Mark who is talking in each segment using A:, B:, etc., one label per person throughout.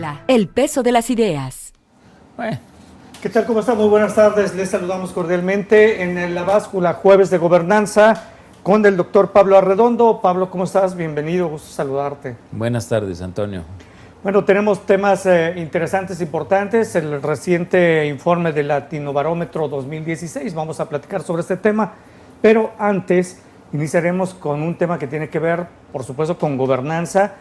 A: Guadalajara, el peso de las ideas.
B: Bueno.
C: ¿Qué tal? ¿Cómo está? Muy buenas tardes. Les saludamos cordialmente en La Báscula, jueves de gobernanza, con el doctor Pablo Arredondo. Pablo, ¿cómo estás? Bienvenido, gusto saludarte.
B: Buenas tardes, Antonio.
C: Bueno, tenemos temas interesantes, importantes. El reciente informe del Latinobarómetro 2016. Vamos a platicar sobre este tema, pero antes iniciaremos con un tema que tiene que ver, por supuesto, con gobernanza.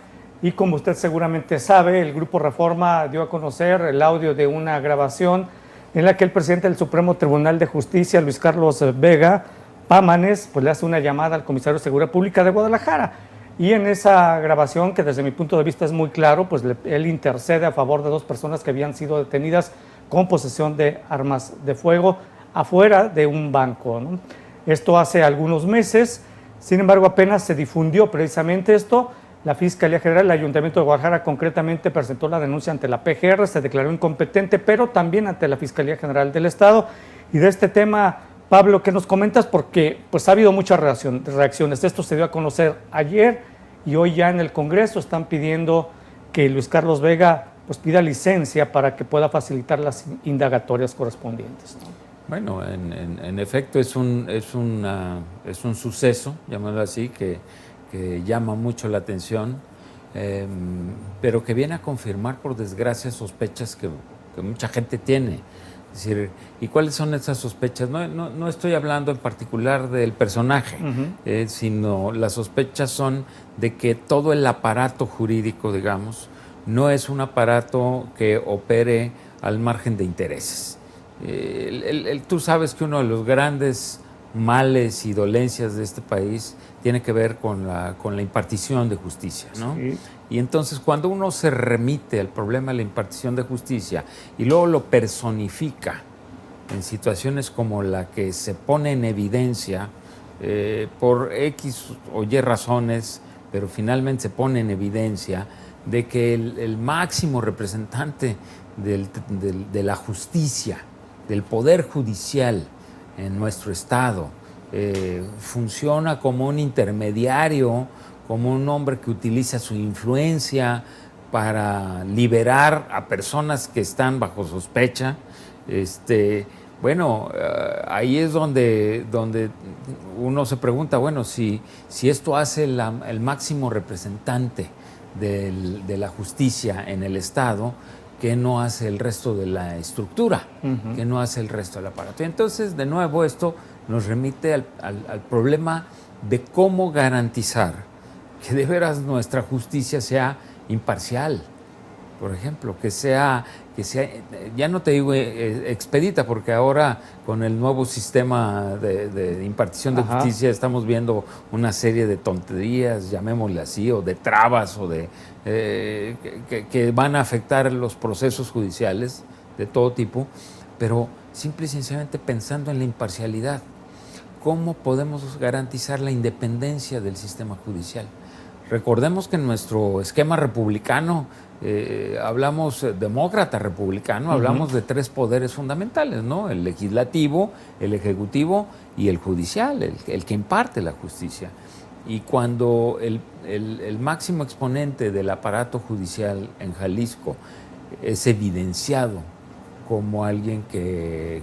C: Y como usted seguramente sabe, el Grupo Reforma dio a conocer el audio de una grabación en la que el presidente del Supremo Tribunal de Justicia, Luis Carlos Vega Pámanes, pues le hace una llamada al comisario de Seguridad Pública de Guadalajara. Y en esa grabación, que desde mi punto de vista es muy claro, pues él intercede a favor de dos personas que habían sido detenidas con posesión de armas de fuego afuera de un banco, ¿no? Esto hace algunos meses, sin embargo apenas se difundió precisamente esto. La Fiscalía General del Ayuntamiento de Guadalajara concretamente presentó la denuncia ante la PGR, se declaró incompetente, pero también ante la Fiscalía General del Estado. Y de este tema, Pablo, ¿qué nos comentas? Porque pues ha habido muchas reacciones. Esto se dio a conocer ayer y hoy ya en el Congreso están pidiendo que Luis Carlos Vega pues pida licencia para que pueda facilitar las indagatorias correspondientes, ¿no?
B: Bueno, en efecto es un suceso, llamémoslo así, que llama mucho la atención, pero que viene a confirmar, por desgracia, sospechas que mucha gente tiene. Es decir, ¿y cuáles son esas sospechas? No estoy hablando en particular del personaje, sino las sospechas son de que todo el aparato jurídico, digamos, no es un aparato que opere al margen de intereses. Tú sabes que uno de los grandes males y dolencias de este país tiene que ver con la impartición de justicia, ¿no? Sí. Y entonces cuando uno se remite al problema de la impartición de justicia y luego lo personifica en situaciones como la que se pone en evidencia por X o Y razones, pero finalmente se pone en evidencia de que el máximo representante de la justicia, del poder judicial en nuestro estado, funciona como un intermediario, como un hombre que utiliza su influencia para liberar a personas que están bajo sospecha. Bueno, ahí es donde uno se pregunta, bueno, si esto hace el máximo representante de la justicia en el estado, ¿qué no hace el resto de la estructura? ¿Qué no hace el resto del aparato? Y entonces, de nuevo, esto nos remite al problema de cómo garantizar que de veras nuestra justicia sea imparcial. Por ejemplo, que sea, ya no te digo expedita, porque ahora con el nuevo sistema de impartición de justicia estamos viendo una serie de tonterías, llamémosle así, o de trabas, o de que van a afectar los procesos judiciales de todo tipo, pero simple y sencillamente pensando en la imparcialidad. ¿Cómo podemos garantizar la independencia del sistema judicial? Recordemos que en nuestro esquema republicano, hablamos demócrata republicano, hablamos de tres poderes fundamentales, ¿no? El legislativo, el ejecutivo y el judicial, el que imparte la justicia. Y cuando el máximo exponente del aparato judicial en Jalisco es evidenciado como alguien que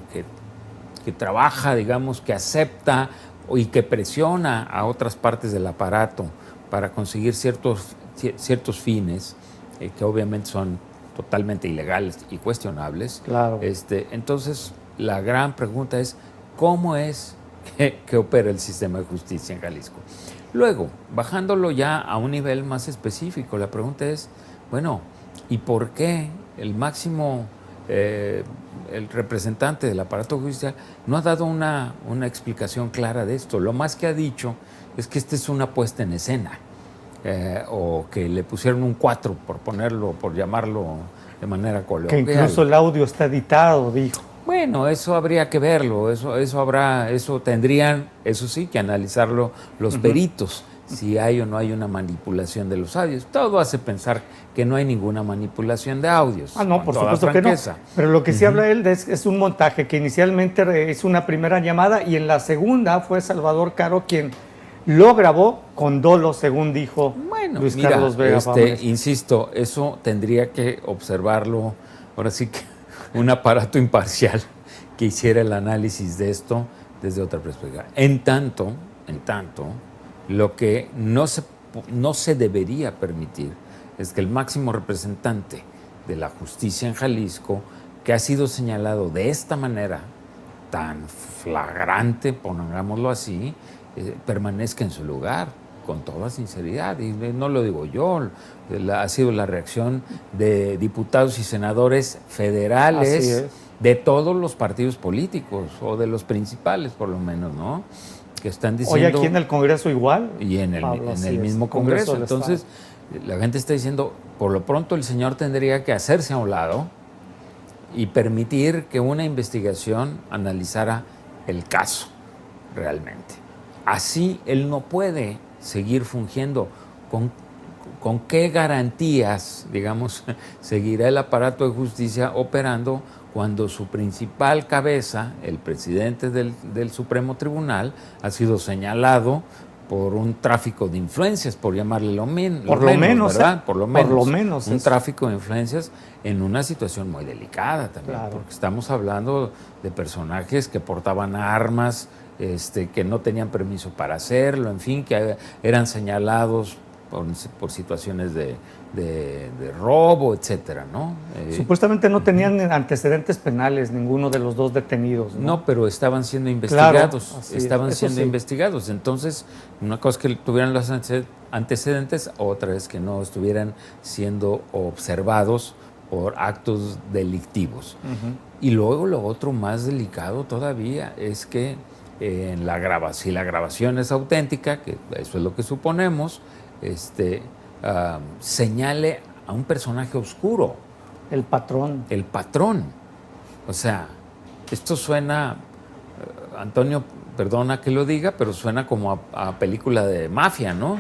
B: trabaja, digamos, que acepta y que presiona a otras partes del aparato para conseguir ciertos fines, que obviamente son totalmente ilegales y cuestionables.
C: Claro.
B: Entonces, la gran pregunta es, ¿cómo es que opera el sistema de justicia en Jalisco? Luego, bajándolo ya a un nivel más específico, la pregunta es, bueno, ¿y por qué el máximo, el representante del aparato judicial no ha dado una explicación clara de esto? Lo más que ha dicho es que esta es una puesta en escena, o que le pusieron un 4, por llamarlo de manera coloquial.
C: Que incluso el audio está editado, dijo.
B: Bueno, eso habría que verlo, eso tendrían, eso sí, que analizarlo los peritos, si hay o no hay una manipulación de los audios. Todo hace pensar que no hay ninguna manipulación de audios.
C: No, por supuesto que no. Pero lo que sí habla él es un montaje que inicialmente es una primera llamada y en la segunda fue Salvador Caro quien lo grabó con dolo, según dijo
B: Bueno,
C: Luis
B: mira,
C: Carlos Vega Pavés.
B: insisto, eso tendría que observarlo, ahora sí que un aparato imparcial que hiciera el análisis de esto desde otra perspectiva. En tanto, lo que no se debería permitir es que el máximo representante de la justicia en Jalisco, que ha sido señalado de esta manera tan flagrante, pongámoslo así, permanezca en su lugar, con toda sinceridad. Y no lo digo yo, ha sido la reacción de diputados y senadores federales de todos los partidos políticos, o de los principales por lo menos, ¿no? Que están diciendo...
C: Hoy aquí en el Congreso igual.
B: Y en el,
C: Pablo,
B: en el mismo Congreso. Entonces, la gente está diciendo, por lo pronto el señor tendría que hacerse a un lado y permitir que una investigación analizara el caso realmente. Así él no puede seguir fungiendo. ¿Con qué garantías, digamos, seguirá el aparato de justicia operando cuando su principal cabeza, el presidente del Supremo Tribunal, ha sido señalado por un tráfico de influencias, por llamarle lo menos, ¿verdad? Por lo menos un tráfico de influencias en una situación muy delicada también, claro, porque estamos hablando de personajes que portaban armas, que no tenían permiso para hacerlo, en fin, que eran señalados por situaciones de robo, etcétera, ¿no?
C: Supuestamente no tenían antecedentes penales ninguno de los dos detenidos, ¿no? No,
B: pero estaban siendo investigados,
C: claro,
B: investigados. Entonces, una cosa es que tuvieran los antecedentes, otra es que no estuvieran siendo observados por actos delictivos. Y luego lo otro más delicado todavía es que si la grabación es auténtica, que eso es lo que suponemos, señale a un personaje oscuro.
C: El patrón.
B: El patrón. O sea, esto suena, Antonio, perdona que lo diga, pero suena como a película de mafia, ¿no?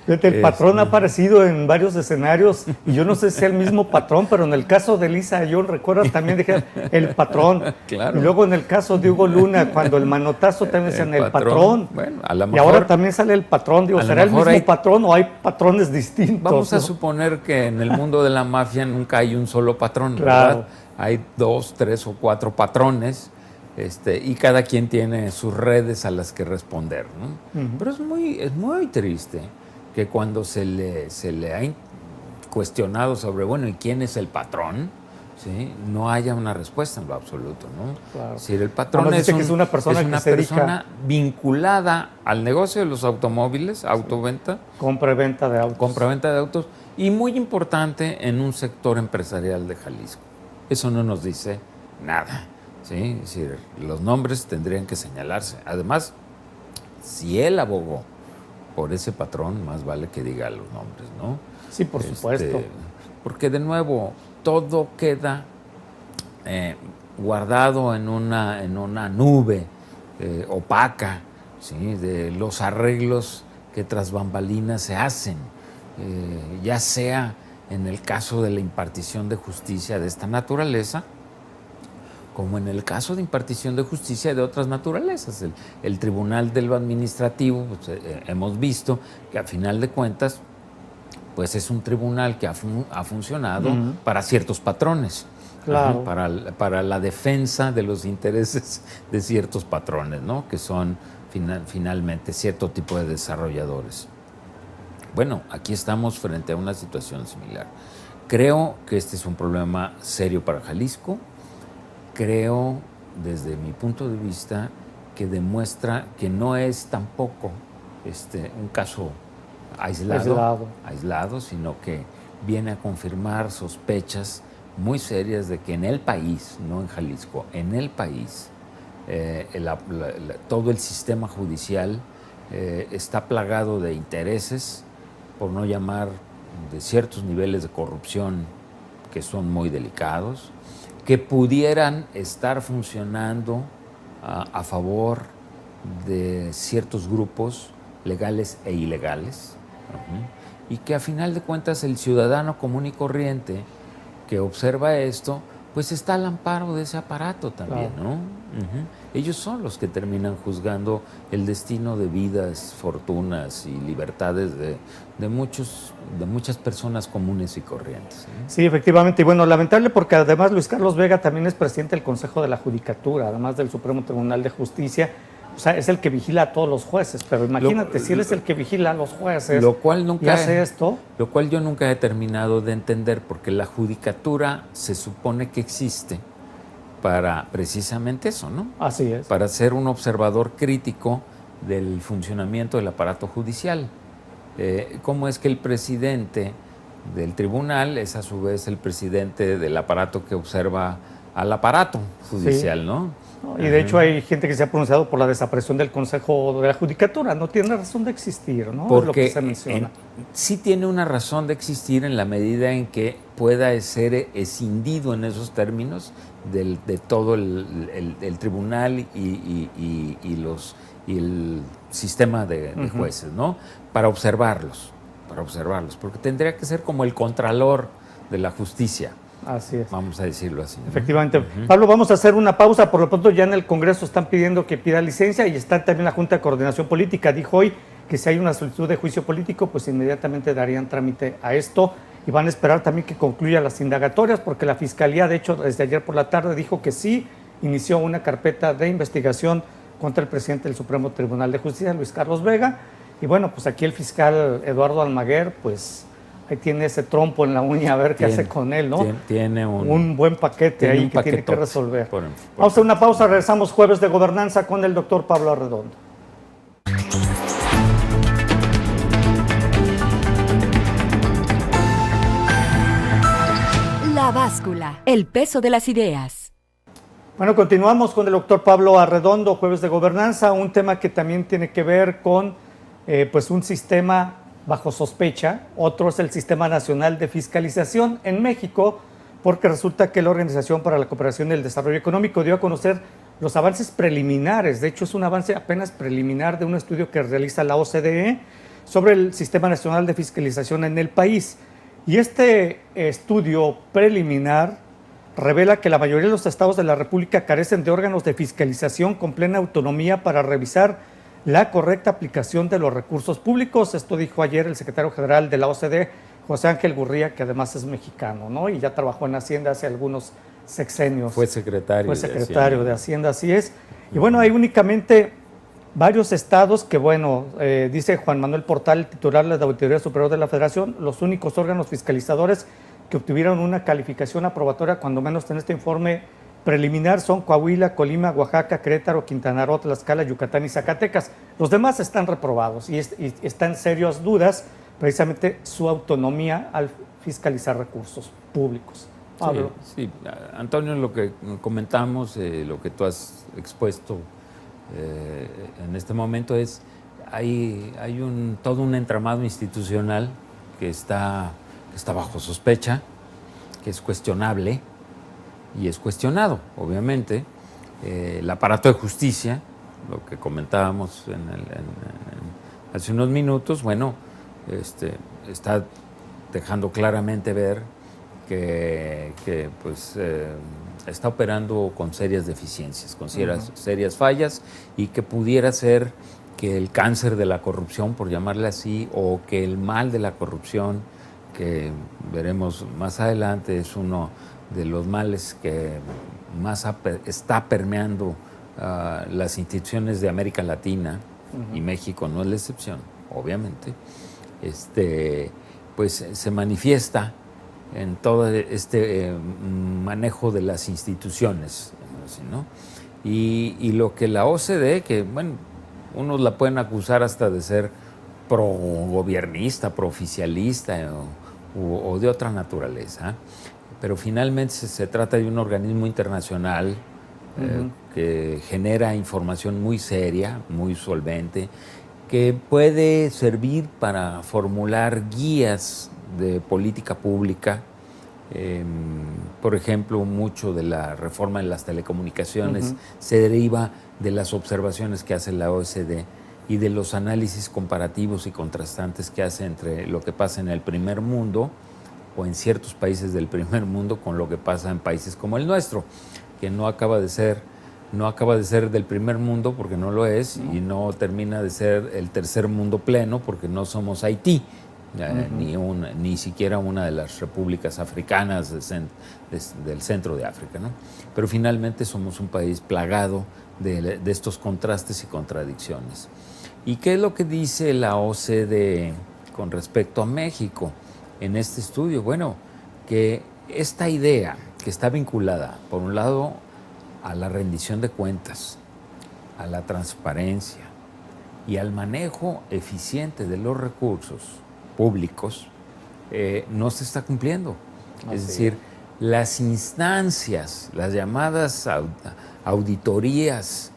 C: El patrón ha aparecido en varios escenarios y yo no sé si es el mismo patrón, pero en el caso de Lisa Ayón, recuerda, también dije el patrón.
B: Claro.
C: Y luego en el caso de Hugo Luna, cuando el manotazo también decían el patrón.
B: Bueno, a lo mejor,
C: y ahora también sale el patrón. Digo, ¿será el mismo patrón o hay patrones distintos?
B: Vamos a suponer que en el mundo de la mafia nunca hay un solo patrón,
C: claro,
B: ¿verdad? Hay 2, 3 o 4 patrones. Y cada quien tiene sus redes a las que responder, ¿no? Pero es muy triste que cuando se le ha cuestionado sobre, bueno, ¿y quién es el patrón? ¿Sí? No haya una respuesta en lo absoluto, ¿no?
C: Claro.
B: Es decir, el patrón es
C: una persona
B: vinculada al negocio de los automóviles, autoventa.
C: Compra-venta de autos.
B: Compra-venta de autos, y muy importante en un sector empresarial de Jalisco. Eso no nos dice nada. Sí, es decir, los nombres tendrían que señalarse. Además, si él abogó por ese patrón, más vale que diga los nombres, ¿no?
C: Sí, por supuesto.
B: Porque de nuevo, todo queda guardado en una nube opaca, ¿sí? De los arreglos que tras bambalinas se hacen, ya sea en el caso de la impartición de justicia de esta naturaleza, como en el caso de impartición de justicia de otras naturalezas. El Tribunal de lo Administrativo, pues, hemos visto que a final de cuentas, pues es un tribunal que ha funcionado para ciertos patrones,
C: claro,
B: para la defensa de los intereses de ciertos patrones, ¿no? Que son finalmente cierto tipo de desarrolladores. Bueno, aquí estamos frente a una situación similar. Creo que este es un problema serio para Jalisco. Creo, desde mi punto de vista, que demuestra que no es tampoco un caso aislado, sino que viene a confirmar sospechas muy serias de que en el país, no en Jalisco, en el país, todo el sistema judicial está plagado de intereses, por no llamar de ciertos niveles de corrupción que son muy delicados, que pudieran estar funcionando a favor de ciertos grupos legales e ilegales, y que a final de cuentas el ciudadano común y corriente que observa esto, pues está al amparo de ese aparato también,
C: Claro.
B: ¿no? Ellos son los que terminan juzgando el destino de vidas, fortunas y libertades de muchas personas comunes y corrientes, ¿no?
C: Sí, efectivamente. Y bueno, lamentable porque además Luis Carlos Vega también es presidente del Consejo de la Judicatura, además del Supremo Tribunal de Justicia. O sea, es el que vigila a todos los jueces, pero imagínate, si él es el que vigila a los jueces
B: Lo cual
C: y hace esto.
B: Lo cual yo nunca he terminado de entender, porque la judicatura se supone que existe para precisamente eso, ¿no?
C: Así es.
B: Para ser un observador crítico del funcionamiento del aparato judicial. ¿Cómo es que el presidente del tribunal es a su vez el presidente del aparato que observa al aparato judicial,
C: Sí.
B: ¿no?
C: Y de hecho hay gente que se ha pronunciado por la desaparición del Consejo de la Judicatura. No tiene razón de existir, ¿no?
B: Porque
C: es lo que se menciona.
B: sí tiene una razón de existir en la medida en que pueda ser escindido en esos términos de todo el tribunal y el sistema de jueces, ¿no? Para observarlos, porque tendría que ser como el contralor de la justicia.
C: Así es.
B: Vamos a decirlo así, ¿no?
C: Efectivamente. Pablo, vamos a hacer una pausa. Por lo pronto ya en el Congreso están pidiendo que pida licencia y está también la Junta de Coordinación Política. Dijo hoy que si hay una solicitud de juicio político, pues inmediatamente darían trámite a esto y van a esperar también que concluya las indagatorias, porque la Fiscalía, de hecho, desde ayer por la tarde dijo que sí inició una carpeta de investigación contra el presidente del Supremo Tribunal de Justicia, Luis Carlos Vega. Y bueno, pues aquí el fiscal Eduardo Almaguer, pues ahí tiene ese trompo en la uña a ver qué hace con él, ¿no?
B: Tiene
C: un buen paquete
B: tiene
C: ahí
B: un
C: que tiene que
B: paquetote.
C: resolver.
B: Por
C: Vamos a hacer una pausa, regresamos jueves de gobernanza con el doctor Pablo Arredondo.
A: La báscula, el peso de las ideas.
C: Bueno, continuamos con el doctor Pablo Arredondo, jueves de gobernanza, un tema que también tiene que ver con pues un sistema bajo sospecha. Otro es el Sistema Nacional de Fiscalización en México, porque resulta que la Organización para la Cooperación y el Desarrollo Económico dio a conocer los avances preliminares. De hecho, es un avance apenas preliminar de un estudio que realiza la OCDE sobre el Sistema Nacional de Fiscalización en el país. Y este estudio preliminar revela que la mayoría de los estados de la República carecen de órganos de fiscalización con plena autonomía para revisar la correcta aplicación de los recursos públicos. Esto dijo ayer el secretario general de la OCDE, José Ángel Gurría, que además es mexicano, ¿no? Y ya trabajó en Hacienda hace algunos sexenios.
B: Fue secretario
C: de Hacienda, así es. Y bueno, hay únicamente varios estados que, bueno, dice Juan Manuel Portal, titular de la Auditoría Superior de la Federación, los únicos órganos fiscalizadores que obtuvieron una calificación aprobatoria, cuando menos en este informe preliminar, son Coahuila, Colima, Oaxaca, Querétaro, Quintana Roo, Tlaxcala, Yucatán y Zacatecas. Los demás están reprobados y están en serias dudas precisamente su autonomía al fiscalizar recursos públicos. Pablo.
B: Sí, Antonio, lo que comentamos, lo que tú has expuesto en este momento es, hay todo un entramado institucional que está bajo sospecha, que es cuestionable y es cuestionado, obviamente. El aparato de justicia, lo que comentábamos hace unos minutos, bueno, está dejando claramente ver que pues, está operando con serias deficiencias, con serias fallas, y que pudiera ser que el cáncer de la corrupción, por llamarle así, o que el mal de la corrupción, que veremos más adelante, es uno de los males que más está permeando las instituciones de América Latina, y México no es la excepción, obviamente, pues se manifiesta en todo este manejo de las instituciones, ¿no? Y lo que la OCDE, que bueno, unos la pueden acusar hasta de ser pro-gobiernista, pro-oficialista o de otra naturaleza, pero finalmente se trata de un organismo internacional que genera información muy seria, muy solvente, que puede servir para formular guías de política pública. Por ejemplo, mucho de la reforma en las telecomunicaciones se deriva de las observaciones que hace la OCDE y de los análisis comparativos y contrastantes que hace entre lo que pasa en el primer mundo o en ciertos países del primer mundo con lo que pasa en países como el nuestro, que no acaba de ser del primer mundo porque no lo es, y no termina de ser el tercer mundo pleno porque no somos Haití, ni siquiera una de las repúblicas africanas del centro de África, ¿no? Pero finalmente somos un país plagado de estos contrastes y contradicciones. ¿Y qué es lo que dice la OCDE con respecto a México en este estudio? Bueno, que esta idea que está vinculada, por un lado, a la rendición de cuentas, a la transparencia y al manejo eficiente de los recursos públicos, no se está cumpliendo. Es decir, las instancias, las llamadas auditorías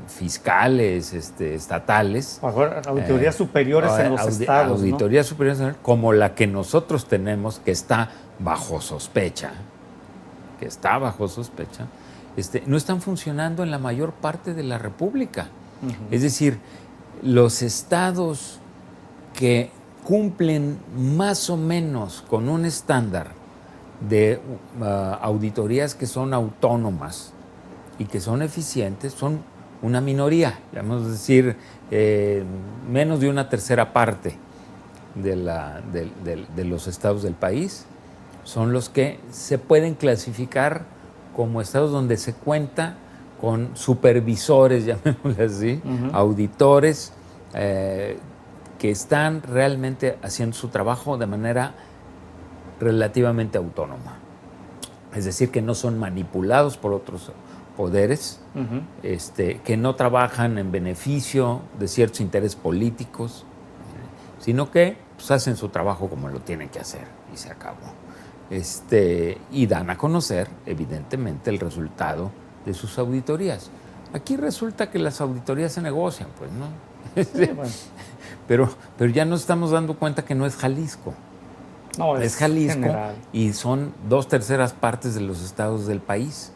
B: fiscales, estatales,
C: auditorías superiores en los estados,
B: auditorías superiores, como la que nosotros tenemos, que está bajo sospecha, no están funcionando en la mayor parte de la República. Es decir, los estados que cumplen más o menos con un estándar de auditorías que son autónomas y que son eficientes, son una minoría, vamos a decir, menos de una tercera parte de los estados del país, son los que se pueden clasificar como estados donde se cuenta con supervisores, llamémosle así, auditores, que están realmente haciendo su trabajo de manera relativamente autónoma. Es decir, que no son manipulados por otros poderes, que no trabajan en beneficio de ciertos intereses políticos, sino que pues, hacen su trabajo como lo tienen que hacer y se acabó. Y dan a conocer, evidentemente, el resultado de sus auditorías. Aquí resulta que las auditorías se negocian, pues, ¿no?
C: Sí, bueno.
B: Pero ya nos estamos dando cuenta que no es Jalisco.
C: No,
B: es Jalisco
C: general.
B: Y son 2/3 partes de los estados del país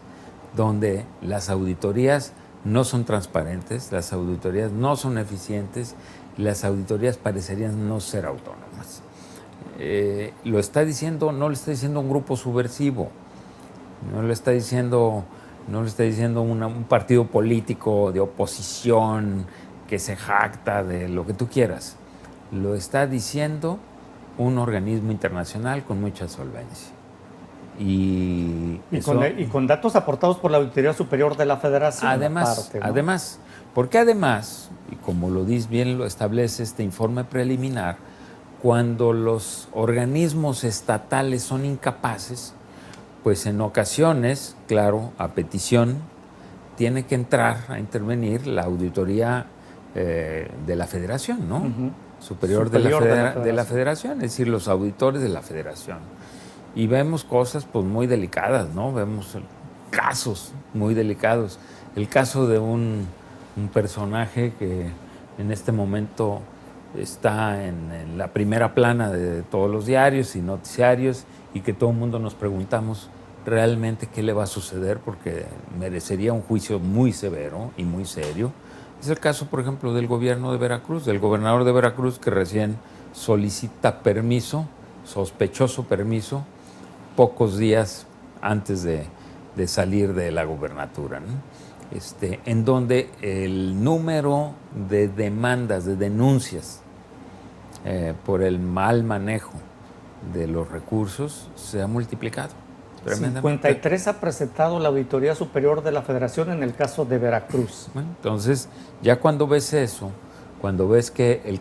B: donde las auditorías no son transparentes, las auditorías no son eficientes, las auditorías parecerían no ser autónomas. No lo está diciendo un grupo subversivo, no lo está diciendo un partido político de oposición que se jacta de lo que tú quieras. Lo está diciendo un organismo internacional con mucha solvencia. Y
C: con datos aportados por la Auditoría Superior de la Federación.
B: Además, y como bien lo establece este informe preliminar, cuando los organismos estatales son incapaces, pues en ocasiones, claro, a petición, tiene que entrar a intervenir la auditoría de la Federación, ¿no? Superior de la Federación, es decir, los auditores de la Federación. Y vemos cosas pues muy delicadas, ¿no? Vemos casos muy delicados. El caso de un personaje que en este momento está en la primera plana de todos los diarios y noticiarios, y que todo el mundo nos preguntamos realmente qué le va a suceder, porque merecería un juicio muy severo y muy serio. Es el caso, por ejemplo, del gobierno de Veracruz, del gobernador de Veracruz, que recién solicita permiso, sospechoso permiso, pocos días antes de salir de la gubernatura, ¿no? En donde el número de demandas, de denuncias por el mal manejo de los recursos se ha multiplicado tremendamente.
C: 53 ha presentado la Auditoría Superior de la Federación en el caso de Veracruz.
B: Bueno, entonces, ya cuando ves eso, cuando ves que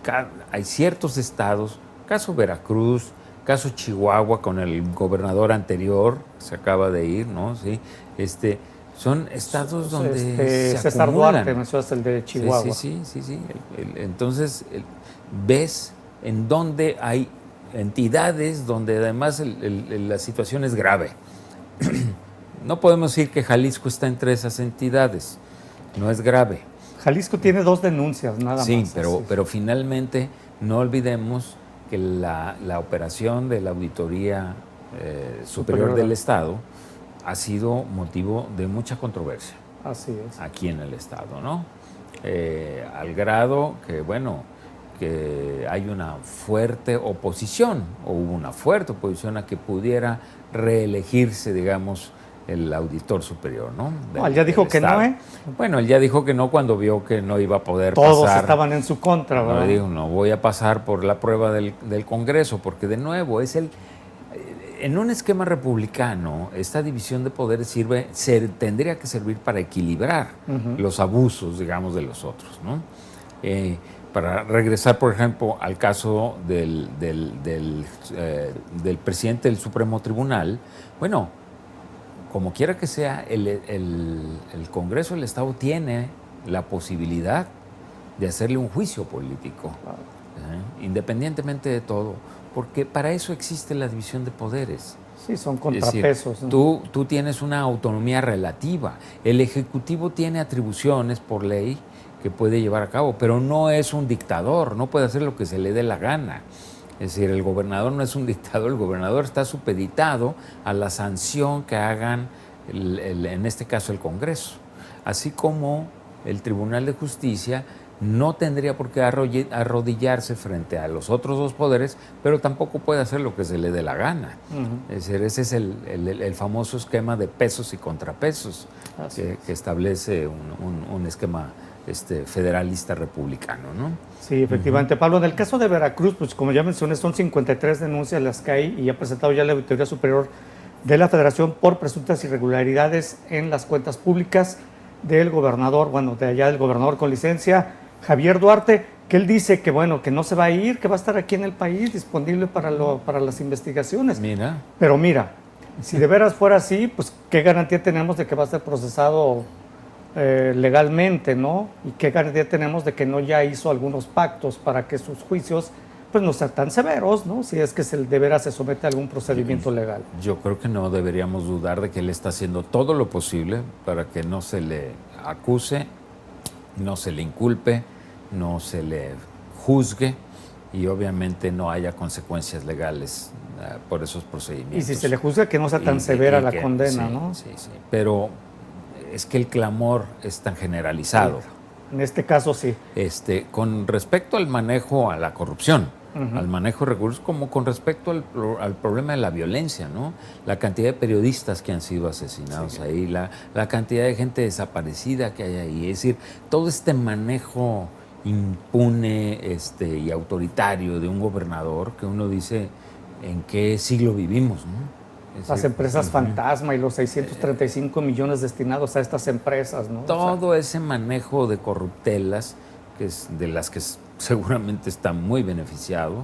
B: hay ciertos estados, caso Veracruz, caso Chihuahua con el gobernador anterior, se acaba de ir, ¿no? Sí, son estados donde se
C: César
B: acumulan.
C: Duarte, mencionaste el de Chihuahua.
B: Sí. Entonces, ves en dónde hay entidades donde además la situación es grave. No podemos decir que Jalisco está entre esas entidades, no es grave.
C: Jalisco tiene 2 denuncias, nada más.
B: Sí, pero finalmente no olvidemos que la operación de la Auditoría Superior del Estado ha sido motivo de mucha controversia.
C: Así es.
B: Aquí en el Estado, ¿no? Al grado que, bueno, que hay una fuerte oposición, o hubo una fuerte oposición a que pudiera reelegirse, digamos, el auditor superior, ¿no?
C: Él ya dijo que no, ¿eh?
B: Bueno, él ya dijo que no cuando vio que no iba a poder
C: Todos
B: pasar.
C: estaban en su contra, ¿verdad?
B: No, dijo, no voy a pasar por la prueba del Congreso, porque de nuevo en un esquema republicano, esta división de poderes tendría que servir para equilibrar los abusos, digamos, de los otros, ¿no? Para regresar, por ejemplo, al caso del presidente del Supremo Tribunal, bueno, como quiera que sea, el Congreso del Estado tiene la posibilidad de hacerle un juicio político, independientemente de todo, porque para eso existe la división de poderes.
C: Sí, son contrapesos.
B: Es decir, tú tienes una autonomía relativa. El Ejecutivo tiene atribuciones por ley que puede llevar a cabo, pero no es un dictador, no puede hacer lo que se le dé la gana. Es decir, el gobernador no es un dictador, el gobernador está supeditado a la sanción que hagan, en este caso, el Congreso. Así como el Tribunal de Justicia no tendría por qué arrodillarse frente a los otros dos poderes, pero tampoco puede hacer lo que se le dé la gana. Es decir, ese es el famoso esquema de pesos y contrapesos que establece un esquema federalista republicano, ¿no?
C: Sí, efectivamente. Pablo, en el caso de Veracruz, pues como ya mencioné, son 53 denuncias las que hay y ha presentado ya la Auditoría Superior de la Federación por presuntas irregularidades en las cuentas públicas del gobernador, bueno, de allá del gobernador con licencia, Javier Duarte, que él dice que, bueno, que no se va a ir, que va a estar aquí en el país disponible para las investigaciones.
B: Mira.
C: Pero mira, si de veras fuera así, pues qué garantía tenemos de que va a ser procesado legalmente, ¿no? Y qué garantía tenemos de que no ya hizo algunos pactos para que sus juicios pues no sean tan severos, ¿no? Si es que de veras se somete a algún procedimiento legal.
B: Yo creo que no deberíamos dudar de que él está haciendo todo lo posible para que no se le acuse, no se le inculpe, no se le juzgue y obviamente no haya consecuencias legales por esos procedimientos.
C: Y si se le juzga, que no sea tan severa la condena,
B: sí,
C: ¿no?
B: Sí, sí. Pero es que el clamor es tan generalizado.
C: Sí. En este caso sí.
B: Con respecto al manejo a la corrupción, al manejo de recursos, como con respecto al problema de la violencia, ¿no? La cantidad de periodistas que han sido asesinados ahí, la cantidad de gente desaparecida que hay ahí. Es decir, todo este manejo impune y autoritario de un gobernador que uno dice, ¿en qué siglo vivimos, no?
C: Las empresas fantasma y los 635 millones destinados a estas empresas, ¿no?
B: Todo ese manejo de corruptelas, de las que seguramente está muy beneficiado,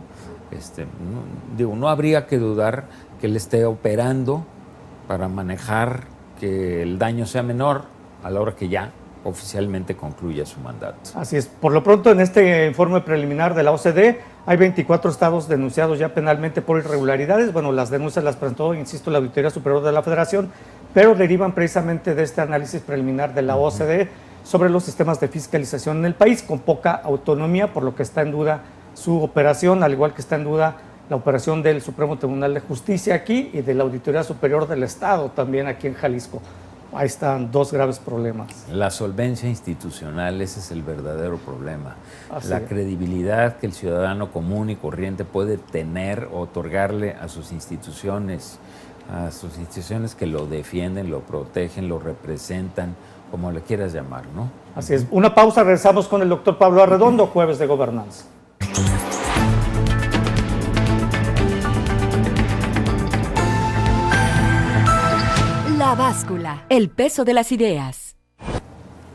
B: no habría que dudar que él esté operando para manejar que el daño sea menor a la hora que ya oficialmente concluya su mandato.
C: Así es. Por lo pronto, en este informe preliminar de la OCDE, hay 24 estados denunciados ya penalmente por irregularidades. Bueno, las denuncias las presentó, insisto, la Auditoría Superior de la Federación, pero derivan precisamente de este análisis preliminar de la OCDE sobre los sistemas de fiscalización en el país, con poca autonomía, por lo que está en duda su operación, al igual que está en duda la operación del Supremo Tribunal de Justicia aquí y de la Auditoría Superior del Estado también aquí en Jalisco. Ahí están dos graves problemas.
B: La solvencia institucional, ese es el verdadero problema.
C: Así
B: la
C: es.
B: credibilidad que el ciudadano común y corriente puede tener o otorgarle a sus instituciones que lo defienden, lo protegen, lo representan, como le quieras llamar, ¿no?
C: Así es. Una pausa, regresamos con el doctor Pablo Arredondo, Jueves de Gobernanza.
A: La báscula, el peso de las ideas.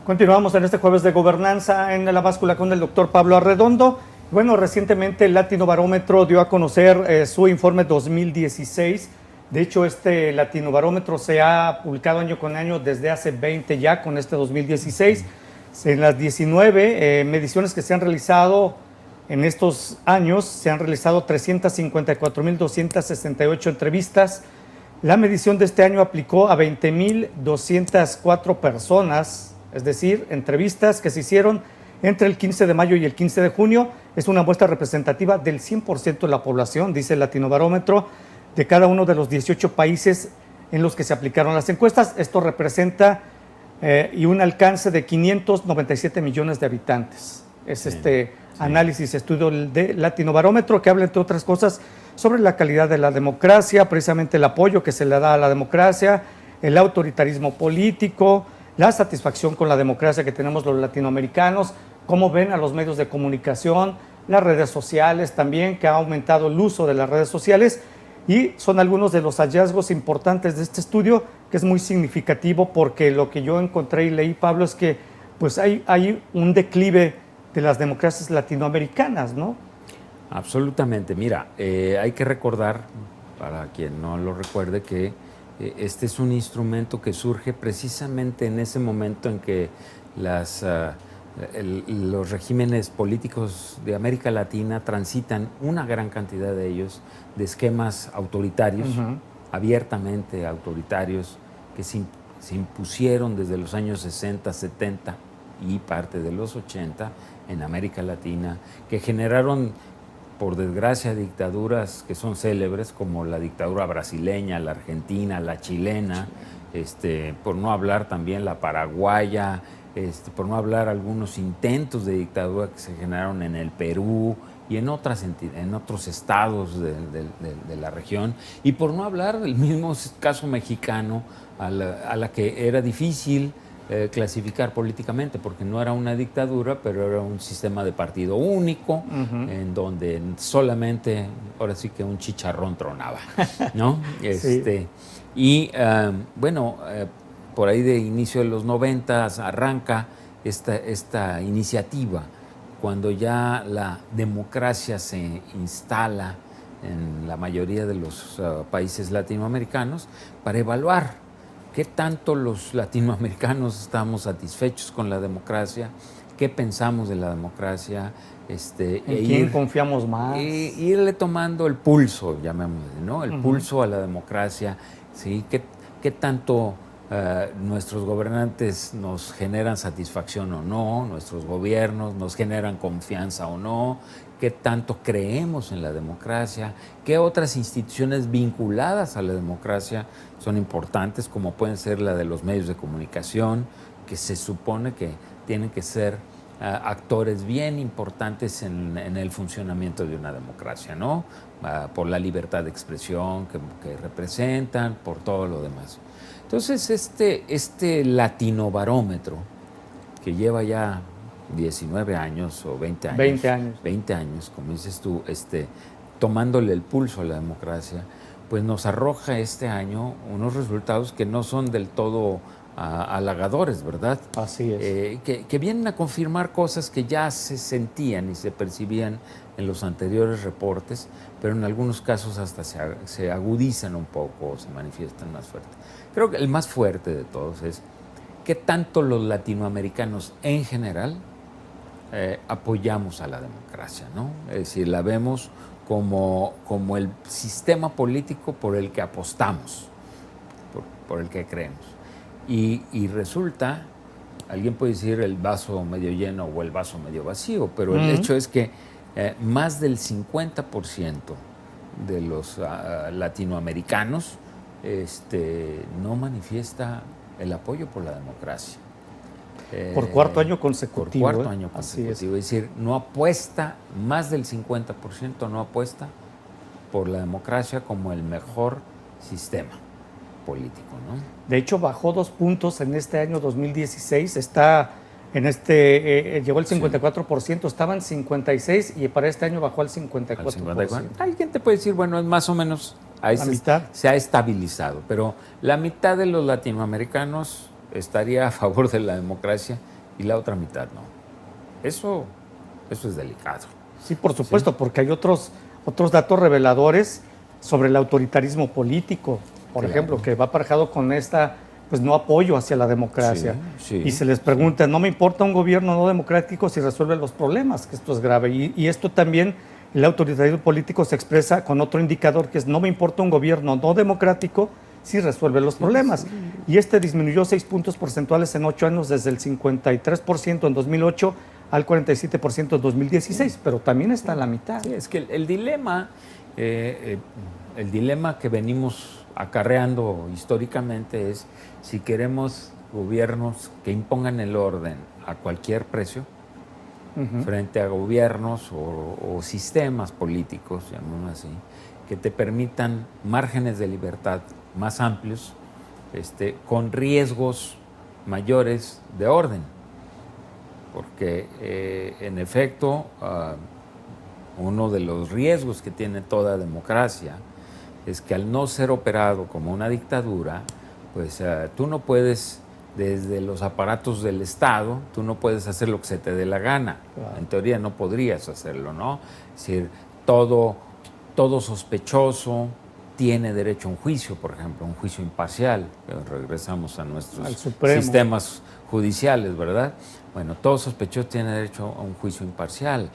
C: Continuamos en este Jueves de Gobernanza en la báscula con el doctor Pablo Arredondo. Bueno, recientemente el Latinobarómetro dio a conocer su informe 2016. De hecho, este Latinobarómetro se ha publicado año con año desde hace 20 ya, con este 2016. En las 19 mediciones que se han realizado en estos años, se han realizado 354.268 entrevistas. La medición de este año aplicó a 20.204 personas, es decir, entrevistas que se hicieron entre el 15 de mayo y el 15 de junio. Es una muestra representativa del 100% de la población, dice el Latinobarómetro, de cada uno de los 18 países en los que se aplicaron las encuestas. Esto representa y un alcance de 597 millones de habitantes. Es este análisis, estudio de Latinobarómetro, que habla, entre otras cosas, sobre la calidad de la democracia, precisamente el apoyo que se le da a la democracia, el autoritarismo político, la satisfacción con la democracia que tenemos los latinoamericanos, cómo ven a los medios de comunicación, las redes sociales también, que ha aumentado el uso de las redes sociales, y son algunos de los hallazgos importantes de este estudio, que es muy significativo porque lo que yo encontré y leí, Pablo, es que pues hay un declive de las democracias latinoamericanas, ¿no?
B: Absolutamente. Mira, hay que recordar, para quien no lo recuerde, que este es un instrumento que surge precisamente en ese momento en que los regímenes políticos de América Latina transitan, una gran cantidad de ellos, de esquemas autoritarios, abiertamente autoritarios, que se impusieron desde los años 60, 70 y parte de los 80 en América Latina, que generaron, por desgracia, dictaduras que son célebres, como la dictadura brasileña, la argentina, la chilena, por no hablar también la paraguaya, por no hablar algunos intentos de dictadura que se generaron en el Perú y en otros estados de la región, y por no hablar del mismo caso mexicano, a la que era difícil clasificar políticamente, porque no era una dictadura, pero era un sistema de partido único, en donde solamente, ahora sí que un chicharrón tronaba, ¿no? Y por ahí de inicio de los 90 arranca esta iniciativa, cuando ya la democracia se instala en la mayoría de los países latinoamericanos, para evaluar qué tanto los latinoamericanos estamos satisfechos con la democracia, qué pensamos de la democracia.
C: ¿En quién confiamos más?
B: Irle tomando el pulso, llamémosle, ¿no? El pulso a la democracia, ¿sí? ¿Qué tanto nuestros gobernantes nos generan satisfacción o no? ¿Nuestros gobiernos nos generan confianza o no? ¿Qué tanto creemos en la democracia? ¿Qué otras instituciones vinculadas a la democracia son importantes, como pueden ser la de los medios de comunicación, que se supone que tienen que ser actores bien importantes en el funcionamiento de una democracia, ¿no? Por la libertad de expresión que representan, por todo lo demás. Entonces, este Latinobarómetro, que lleva ya 19 años o 20 años.
C: 20 años.
B: 20 años, como dices tú, tomándole el pulso a la democracia, pues nos arroja este año unos resultados que no son del todo halagadores, ¿verdad?
C: Así es.
B: Que vienen a confirmar cosas que ya se sentían y se percibían en los anteriores reportes, pero en algunos casos hasta se agudizan un poco o se manifiestan más fuerte. Creo que el más fuerte de todos es qué tanto los latinoamericanos en general apoyamos a la democracia, ¿no? Es decir, la vemos como el sistema político por el que apostamos, por el que creemos. Y resulta, alguien puede decir el vaso medio lleno o el vaso medio vacío, pero el hecho es que más del 50% de los latinoamericanos no manifiesta el apoyo por la democracia.
C: Por cuarto año consecutivo.
B: Por cuarto año consecutivo. Es decir, no apuesta, más del 50% no apuesta por la democracia como el mejor sistema político, ¿no?
C: De hecho, bajó 2 puntos en este año 2016, llegó al 54%, estaba en 56 y para este año bajó al 54%.
B: Alguien te puede decir, bueno, es más o menos, ahí se ha estabilizado, pero la mitad de los latinoamericanos estaría a favor de la democracia y la otra mitad no. Eso es delicado.
C: Sí, por supuesto, porque hay otros datos reveladores sobre el autoritarismo político, por ejemplo, que va aparejado con no apoyo hacia la democracia.
B: Sí.
C: Y se les pregunta, no me importa un gobierno no democrático si resuelve los problemas, que esto es grave. Y esto también, el autoritarismo político se expresa con otro indicador, que es no me importa un gobierno no democrático si resuelve los problemas. Sí. Y disminuyó 6 puntos porcentuales en 8 años, desde el 53% en 2008 al 47% en 2016, pero también está en la mitad.
B: Sí, es que el dilema que venimos acarreando históricamente es si queremos gobiernos que impongan el orden a cualquier precio frente a gobiernos o sistemas políticos, llamémoslo así, que te permitan márgenes de libertad más amplios, con riesgos mayores de orden. Porque, en efecto, uno de los riesgos que tiene toda democracia es que al no ser operado como una dictadura, pues tú no puedes, desde los aparatos del Estado, tú no puedes hacer lo que se te dé la gana. Claro. En teoría no podrías hacerlo, ¿no? Es decir, todo sospechoso tiene derecho a un juicio, por ejemplo, un juicio imparcial. Regresamos a nuestros sistemas judiciales, ¿verdad? Bueno, todo sospechoso tiene derecho a un juicio imparcial.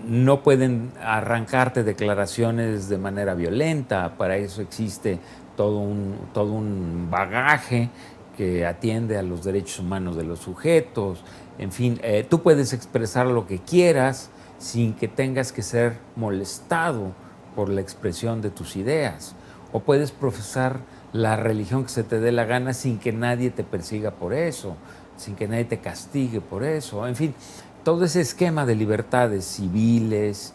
B: No pueden arrancarte declaraciones de manera violenta. Para eso existe todo un bagaje que atiende a los derechos humanos de los sujetos. En fin, tú puedes expresar lo que quieras sin que tengas que ser molestado por la expresión de tus ideas. O puedes profesar la religión que se te dé la gana sin que nadie te persiga por eso, sin que nadie te castigue por eso. En fin, todo ese esquema de libertades civiles,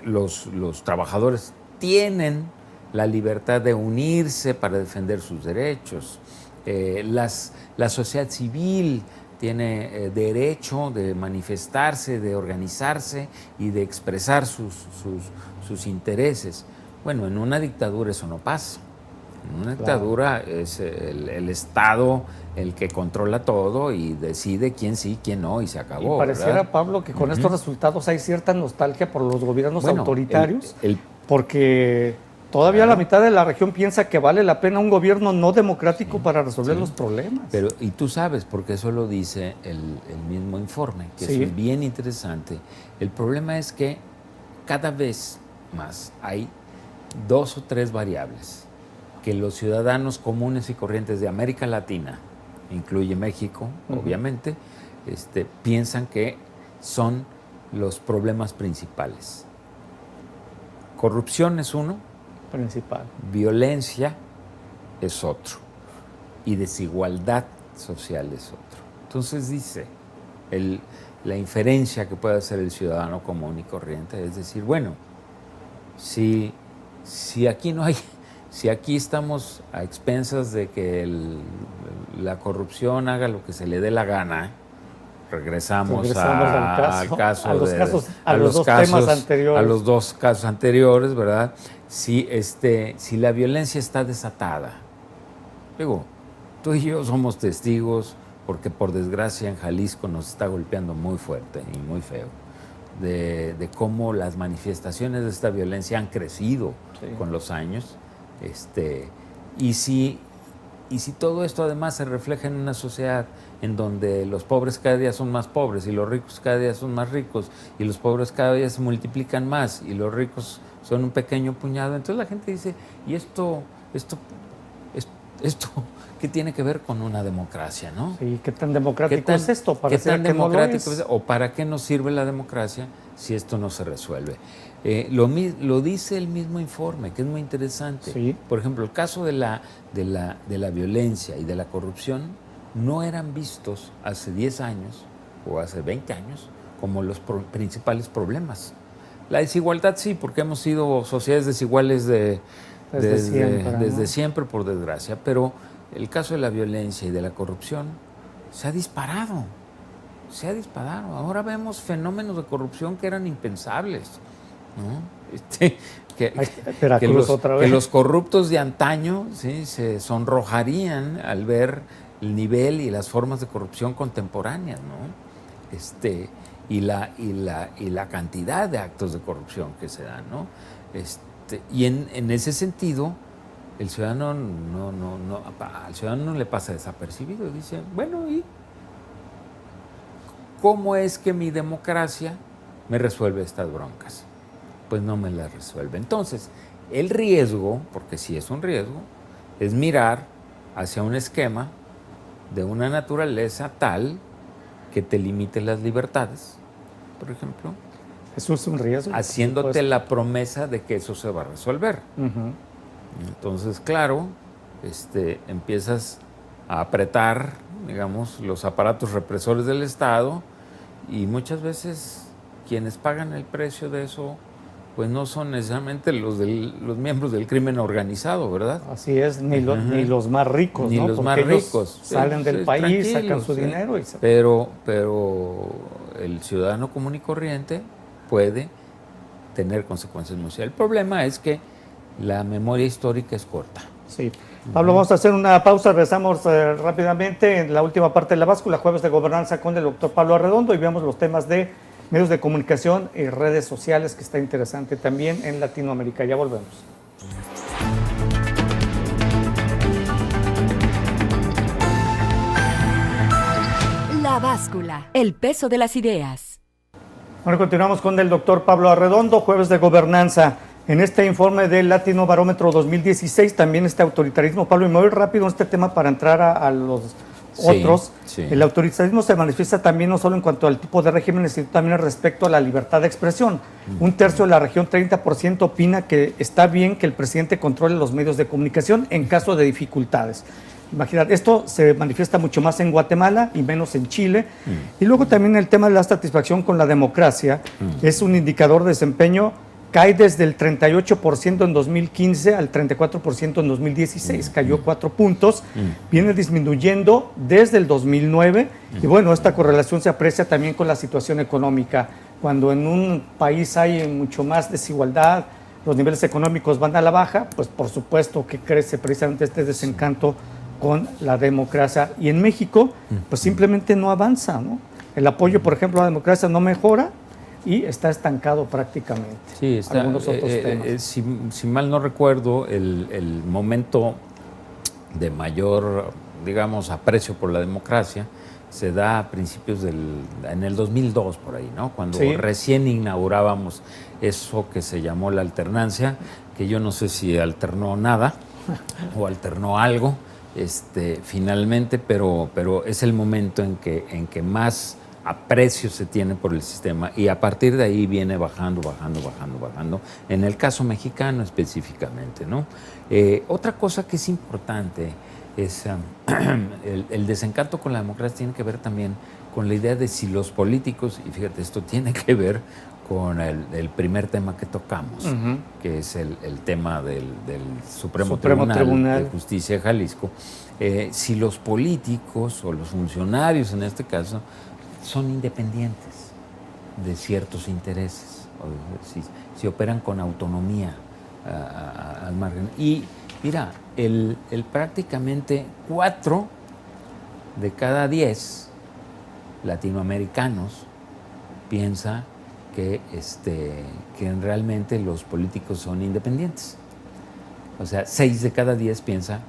B: los trabajadores tienen la libertad de unirse para defender sus derechos. La sociedad civil tiene derecho de manifestarse, de organizarse y de expresar sus intereses. Bueno, en una dictadura eso no pasa. En una dictadura es el Estado el que controla todo y decide quién sí, quién no, y se acabó.
C: Y pareciera,
B: ¿verdad?
C: Pablo, que con estos resultados hay cierta nostalgia por los gobiernos autoritarios, porque todavía la mitad de la región piensa que vale la pena un gobierno no democrático para resolver los problemas.
B: Pero, y tú sabes, porque eso lo dice el mismo informe, que es bien interesante. El problema es que cada vez más hay 2 o 3 variables que los ciudadanos comunes y corrientes de América Latina, incluye México, obviamente, piensan que son los problemas principales. Corrupción es uno.
C: Principal.
B: Violencia es otro. Y desigualdad social es otro. Entonces dice, la inferencia que puede hacer el ciudadano común y corriente es decir, bueno, si aquí no hay... Si aquí estamos a expensas de que la corrupción haga lo que se le dé la gana, regresamos al caso, a los dos casos anteriores, ¿verdad? Si la violencia está desatada, digo, tú y yo somos testigos, porque por desgracia en Jalisco nos está golpeando muy fuerte y muy feo, de cómo las manifestaciones de esta violencia han crecido con los años. Y si todo esto además se refleja en una sociedad en donde los pobres cada día son más pobres y los ricos cada día son más ricos y los pobres cada día se multiplican más y los ricos son un pequeño puñado, entonces la gente dice, ¿y esto qué tiene que ver con una democracia, no?
C: Sí, ¿qué tan democrático es esto?
B: ¿Qué tan democrático es? ¿O para qué nos sirve la democracia si esto no se resuelve? Lo dice el mismo informe, que es muy interesante.
C: Sí.
B: Por ejemplo, el caso de la violencia y de la corrupción no eran vistos hace 10 años o hace 20 años como los principales problemas. La desigualdad sí, porque hemos sido sociedades desiguales desde siempre, por desgracia, pero el caso de la violencia y de la corrupción se ha disparado. Ahora vemos fenómenos de corrupción que eran impensables, ¿no? Que los corruptos de antaño, ¿sí?, se sonrojarían al ver el nivel y las formas de corrupción contemporáneas, ¿no? Y la cantidad de actos de corrupción que se dan, ¿no? Y en ese sentido, el ciudadano al ciudadano no le pasa desapercibido. Dice, bueno, ¿y cómo es que mi democracia me resuelve estas broncas? Pues no me las resuelve. Entonces, el riesgo, porque sí es un riesgo, es mirar hacia un esquema de una naturaleza tal que te limite las libertades, por ejemplo.
C: Eso es un riesgo.
B: Haciéndote la promesa de que eso se va a resolver. Entonces, claro, empiezas a apretar, digamos, los aparatos represores del Estado Y muchas veces quienes pagan el precio de eso, pues no son necesariamente los miembros del crimen organizado, ¿verdad?
C: Así es, ni los más ricos,
B: ni
C: ¿no?
B: los
C: Porque
B: más
C: ellos
B: ricos.
C: salen del país, sacan su
B: sí.
C: dinero y se...
B: Pero el ciudadano común y corriente puede tener consecuencias muy serias. El problema es que la memoria histórica es corta.
C: Sí. Pablo, vamos a hacer una pausa, regresamos rápidamente en la última parte de La Báscula, Jueves de Gobernanza con el doctor Pablo Arredondo, y veamos los temas de medios de comunicación y redes sociales, que está interesante también en Latinoamérica. Ya volvemos.
A: La Báscula, el peso de las ideas.
C: Bueno, continuamos con el doctor Pablo Arredondo, Jueves de Gobernanza. En este informe del Latino Barómetro 2016 también este autoritarismo. Pablo, y me voy rápido en este tema para entrar a los otros.
B: Sí.
C: El autoritarismo se manifiesta también no solo en cuanto al tipo de regímenes, sino también respecto a la libertad de expresión. Un tercio de la región, 30%, opina que está bien que el presidente controle los medios de comunicación en caso de dificultades. Imagínate, esto se manifiesta mucho más en Guatemala y menos en Chile. Y luego también el tema de la satisfacción con la democracia es un indicador de desempeño. Cae desde el 38% en 2015 al 34% en 2016, cayó 4 puntos, viene disminuyendo desde el 2009 y bueno, esta correlación se aprecia también con la situación económica. Cuando en un país hay mucho más desigualdad, los niveles económicos van a la baja, pues por supuesto que crece precisamente este desencanto con la democracia. Y en México, pues simplemente no avanza, ¿no? El apoyo, por ejemplo, a la democracia no mejora, y está estancado prácticamente.
B: Sí, está,
C: algunos otros temas.
B: Si mal no recuerdo, el momento de mayor, digamos, aprecio por la democracia se da a principios en el 2002, por ahí, ¿no? Cuando recién inaugurábamos eso que se llamó la alternancia, que yo no sé si alternó nada o alternó algo, finalmente, pero es el momento en que más aprecio se tiene por el sistema y a partir de ahí viene bajando, en el caso mexicano específicamente, ¿no? Otra cosa que es importante es el desencanto con la democracia tiene que ver también con la idea de si los políticos, y fíjate, esto tiene que ver con el primer tema que tocamos, que es el tema del Supremo Tribunal de Justicia de Jalisco, si los políticos o los funcionarios en este caso son independientes de ciertos intereses, o si operan con autonomía al margen. Y mira, el prácticamente 4 de cada 10 latinoamericanos piensa que realmente los políticos son independientes. O sea, 6 de cada 10 piensa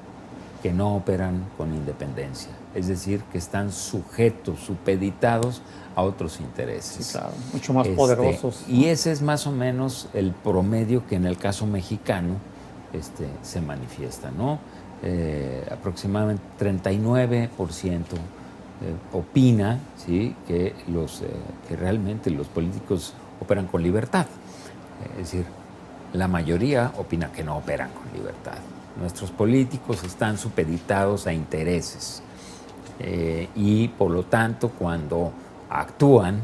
B: que no operan con independencia, es decir, que están sujetos, supeditados a otros intereses.
C: Sí, claro, mucho más poderosos.
B: Y ese es más o menos el promedio que en el caso mexicano se manifiesta, ¿no? Aproximadamente 39% opina, ¿sí?, que realmente los políticos operan con libertad. Es decir, la mayoría opina que no operan con libertad. Nuestros políticos están supeditados a intereses y por lo tanto cuando actúan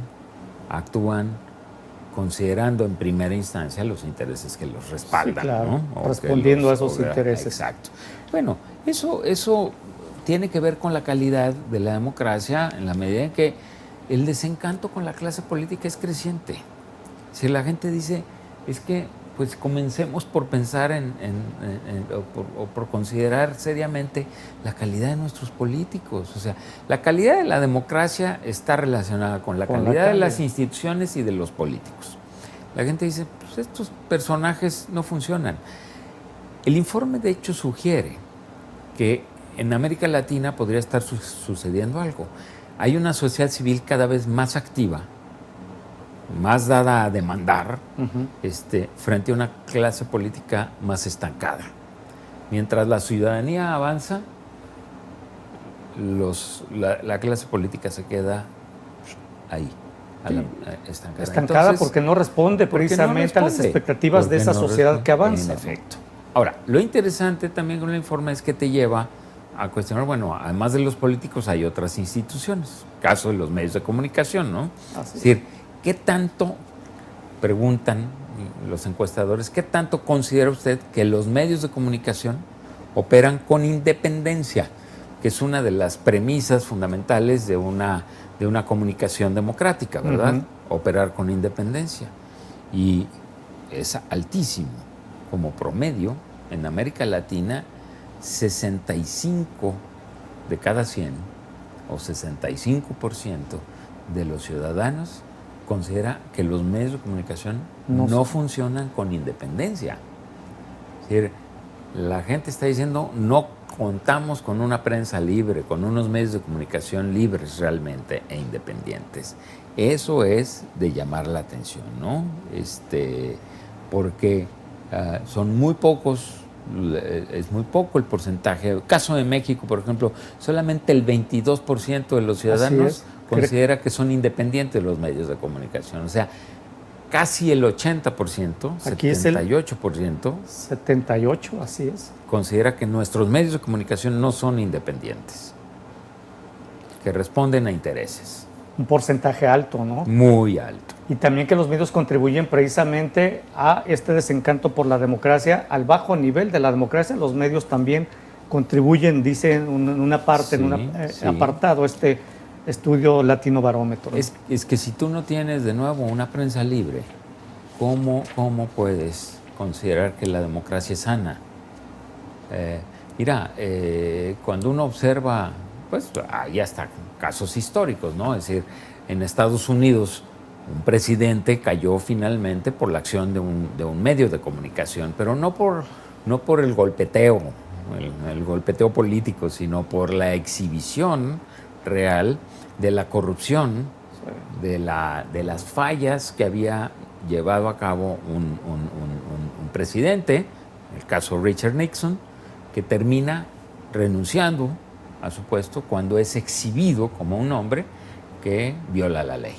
B: considerando en primera instancia los intereses que los respaldan,
C: sí, claro,
B: ¿no?
C: respondiendo a esos intereses.
B: Exacto. Bueno, eso tiene que ver con la calidad de la democracia en la medida en que el desencanto con la clase política es creciente. Si la gente dice, es que pues comencemos por pensar o por considerar seriamente la calidad de nuestros políticos. O sea, la calidad de la democracia está relacionada con la calidad de las instituciones y de los políticos. La gente dice, pues estos personajes no funcionan. El informe, de hecho, sugiere que en América Latina podría estar sucediendo algo. Hay una sociedad civil cada vez más activa, más dada a demandar, frente a una clase política más estancada. Mientras la ciudadanía avanza, la clase política se queda ahí, estancada.
C: Estancada. Entonces, porque no responde precisamente a las expectativas de esa sociedad que avanza.
B: En efecto. Ahora, lo interesante también con el informe es que te lleva a cuestionar, bueno, además de los políticos hay otras instituciones, caso de los medios de comunicación, ¿no? Es decir, ¿qué tanto, preguntan los encuestadores, qué tanto considera usted que los medios de comunicación operan con independencia, que es una de las premisas fundamentales de una comunicación democrática, ¿verdad? Operar con independencia. Y es altísimo. Como promedio, en América Latina, 65 de cada 100 o 65% de los ciudadanos considera que los medios de comunicación no funcionan con independencia. Es decir, la gente está diciendo no contamos con una prensa libre, con unos medios de comunicación libres realmente e independientes. Eso es de llamar la atención, ¿no? Porque son muy pocos, es muy poco el porcentaje. El caso de México, por ejemplo, solamente el 22% de los ciudadanos considera que son independientes los medios de comunicación. O sea, casi el 80%,
C: aquí
B: 78%.
C: 78, así es.
B: Considera que nuestros medios de comunicación no son independientes, que responden a intereses.
C: Un porcentaje alto, ¿no?
B: Muy alto.
C: Y también que los medios contribuyen precisamente a este desencanto por la democracia, al bajo nivel de la democracia. Los medios también contribuyen, dice en una parte, en un apartado, este estudio Latino Barómetro.
B: Es que si tú no tienes de nuevo una prensa libre, ¿cómo puedes considerar que la democracia es sana? Cuando uno observa, pues ahí hasta casos históricos, ¿no? Es decir, en Estados Unidos un presidente cayó finalmente por la acción de un medio de comunicación, pero no por el golpeteo, el golpeteo político, sino por la exhibición real de la corrupción, de las fallas que había llevado a cabo un presidente, el caso Richard Nixon, que termina renunciando a su puesto cuando es exhibido como un hombre que viola la ley.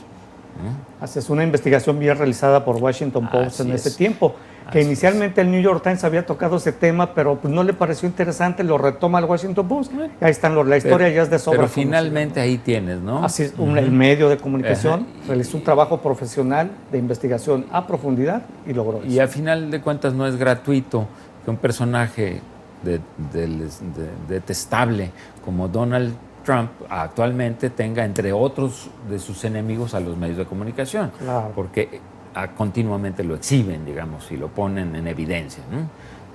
C: Así es, una investigación bien realizada por Washington Post en ese tiempo, que inicialmente el New York Times había tocado ese tema, pero pues no le pareció interesante, lo retoma el Washington Post, ahí están la historia ya es de sobra.
B: Pero finalmente ahí tienes, ¿no?
C: Así es, el medio de comunicación realizó un trabajo profesional de investigación a profundidad y logró eso.
B: Y al final de cuentas no es gratuito que un personaje detestable como Donald Trump actualmente tenga entre otros de sus enemigos a los medios de comunicación,
C: claro,
B: porque continuamente lo exhiben, digamos, y lo ponen en evidencia, ¿no?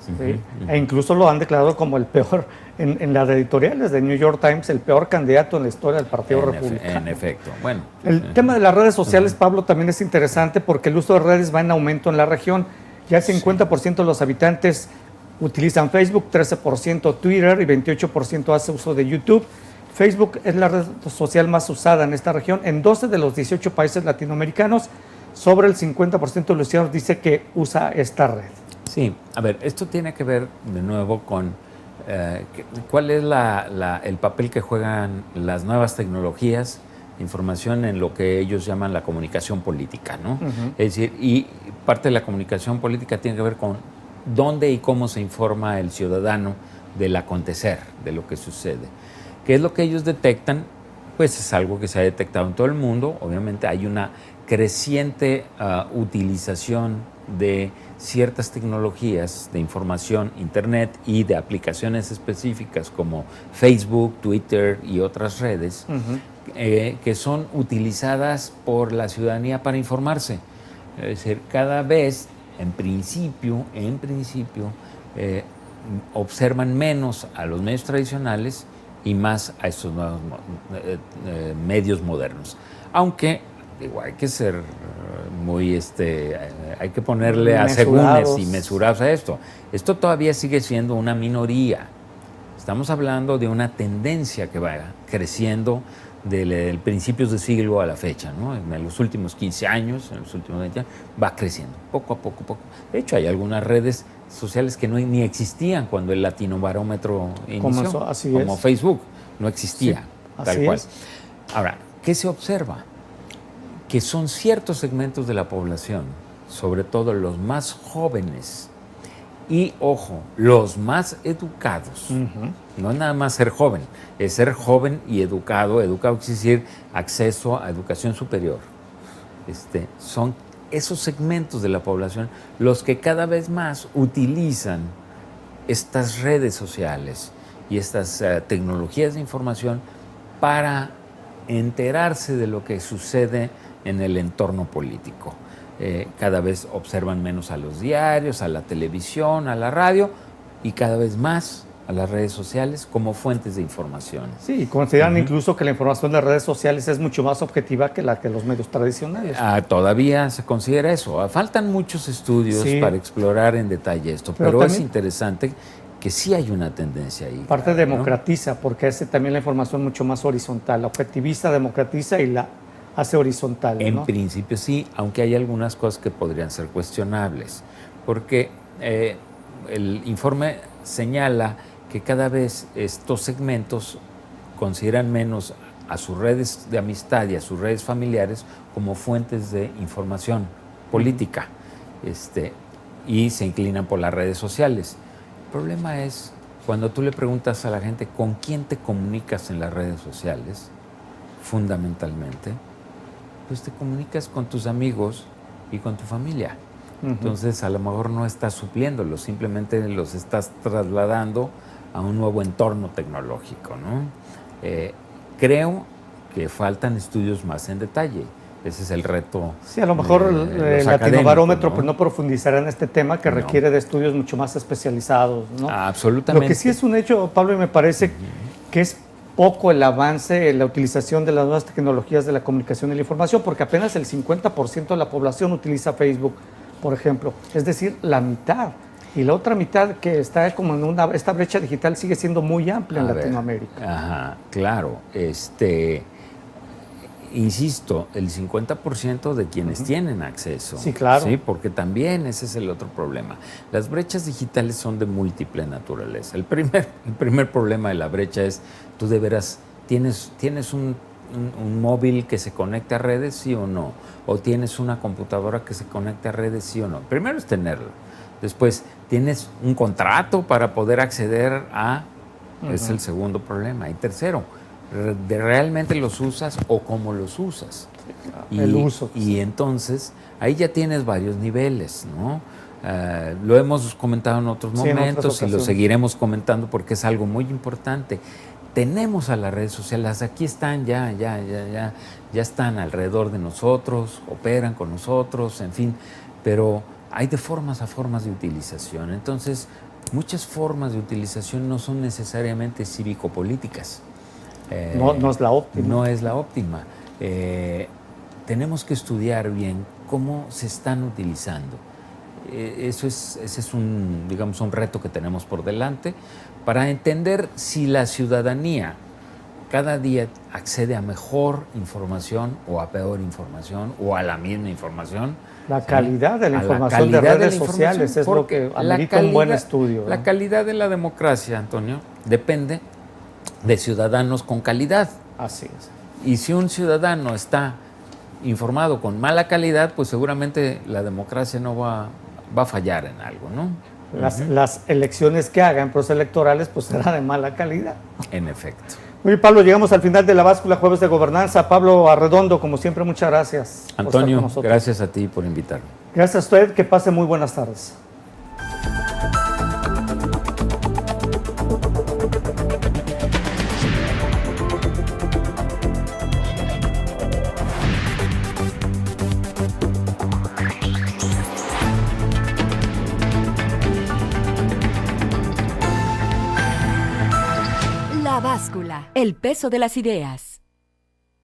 C: Sí. E incluso lo han declarado como el peor, en las editoriales de New York Times, el peor candidato en la historia del Partido Republicano.
B: En efecto, bueno.
C: El tema de las redes sociales, Pablo, también es interesante porque el uso de redes va en aumento en la región. Ya el 50% de los habitantes utilizan Facebook, 13% Twitter y 28% hace uso de YouTube. Facebook es la red social más usada en esta región. En 12 de los 18 países latinoamericanos, sobre el 50% de los ciudadanos dice que usa esta red.
B: Sí, a ver, esto tiene que ver de nuevo con cuál es el papel que juegan las nuevas tecnologías de información en lo que ellos llaman la comunicación política, ¿no? Es decir, y parte de la comunicación política tiene que ver con dónde y cómo se informa el ciudadano del acontecer, de lo que sucede. ¿Qué es lo que ellos detectan? Pues es algo que se ha detectado en todo el mundo. Obviamente hay una creciente utilización de ciertas tecnologías de información, Internet y de aplicaciones específicas como Facebook, Twitter y otras redes que son utilizadas por la ciudadanía para informarse. Es decir, cada vez, en principio, observan menos a los medios tradicionales y más a estos nuevos medios modernos. Aunque, digo, hay que ser muy, hay que ponerle asegúnes y mesurados a esto. Esto todavía sigue siendo una minoría. Estamos hablando de una tendencia que va creciendo del principios de siglo a la fecha, ¿no? En los últimos 15 años, en los últimos 20 años, va creciendo, poco a poco. De hecho, hay algunas redes sociales que ni existían cuando el Latino Barómetro inició, como Facebook, no existía, sí, tal cual. Ahora, ¿qué se observa? Que son ciertos segmentos de la población, sobre todo los más jóvenes, Y ojo, los más educados, no es nada más ser joven, es ser joven y educado. Educado quiere decir acceso a educación superior. Son esos segmentos de la población los que cada vez más utilizan estas redes sociales y estas tecnologías de información para enterarse de lo que sucede en el entorno político. Cada vez observan menos a los diarios, a la televisión, a la radio y cada vez más a las redes sociales como fuentes de información.
C: Sí, consideran incluso que la información de las redes sociales es mucho más objetiva que la que los medios tradicionales.
B: Todavía se considera eso. Faltan muchos estudios para explorar en detalle esto, pero es interesante que sí hay una tendencia ahí.
C: Parte democratiza, porque hace también la información mucho más horizontal. La objetivista democratiza y la hace horizontal, ¿no?
B: En principio sí, aunque hay algunas cosas que podrían ser cuestionables, porque el informe señala que cada vez estos segmentos consideran menos a sus redes de amistad y a sus redes familiares como fuentes de información política, y se inclinan por las redes sociales. El problema es cuando tú le preguntas a la gente con quién te comunicas en las redes sociales, fundamentalmente, pues te comunicas con tus amigos y con tu familia. Entonces, a lo mejor no estás supliéndolos, simplemente los estás trasladando a un nuevo entorno tecnológico, ¿no? Creo que faltan estudios más en detalle. Ese es el reto.
C: Sí, a lo mejor el Latinobarómetro pues no profundizará en este tema que requiere de estudios mucho más especializados, ¿no?
B: Absolutamente.
C: Lo que sí es un hecho, Pablo, y me parece que es poco el avance en la utilización de las nuevas tecnologías de la comunicación y la información, porque apenas el 50% de la población utiliza Facebook, por ejemplo. Es decir, la mitad. Y la otra mitad que está como en esta brecha digital sigue siendo muy amplia en Latinoamérica.
B: Claro. Insisto, el 50% de quienes tienen acceso.
C: Sí, claro.
B: Sí, porque también ese es el otro problema. Las brechas digitales son de múltiple naturaleza. El primer problema de la brecha es, tú de veras, ¿tienes un móvil que se conecte a redes, sí o no? ¿O tienes una computadora que se conecte a redes, sí o no? Primero es tenerlo. Después, ¿tienes un contrato para poder acceder a...? Es el segundo problema. Y tercero, ¿realmente los usas o cómo los usas?
C: El uso.
B: Y entonces, ahí ya tienes varios niveles, ¿no? Lo hemos comentado en otros momentos y lo seguiremos comentando porque es algo muy importante. Tenemos a las redes sociales, aquí están, ya están alrededor de nosotros, operan con nosotros, en fin, pero hay de formas a formas de utilización. Entonces, muchas formas de utilización no son necesariamente cívico-políticas.
C: No es la óptima.
B: No es la óptima. Tenemos que estudiar bien cómo se están utilizando. Ese es un reto que tenemos por delante para entender si la ciudadanía cada día accede a mejor información o a peor información o a la misma información. La
C: calidad de la información de redes sociales es lo que amerita un buen estudio.
B: La calidad de la democracia, Antonio, depende de ciudadanos con calidad.
C: Así es.
B: Y si un ciudadano está informado con mala calidad, pues seguramente la democracia no va a fallar en algo, ¿no?
C: Las elecciones que hagan, procesos electorales, pues será de mala calidad.
B: En efecto.
C: Muy bien, Pablo, llegamos al final de la báscula Jueves de Gobernanza. Pablo Arredondo, como siempre, muchas gracias.
B: Antonio, gracias a ti por invitarme.
C: Gracias a usted, que pase muy buenas tardes.
A: La báscula, el peso de las ideas.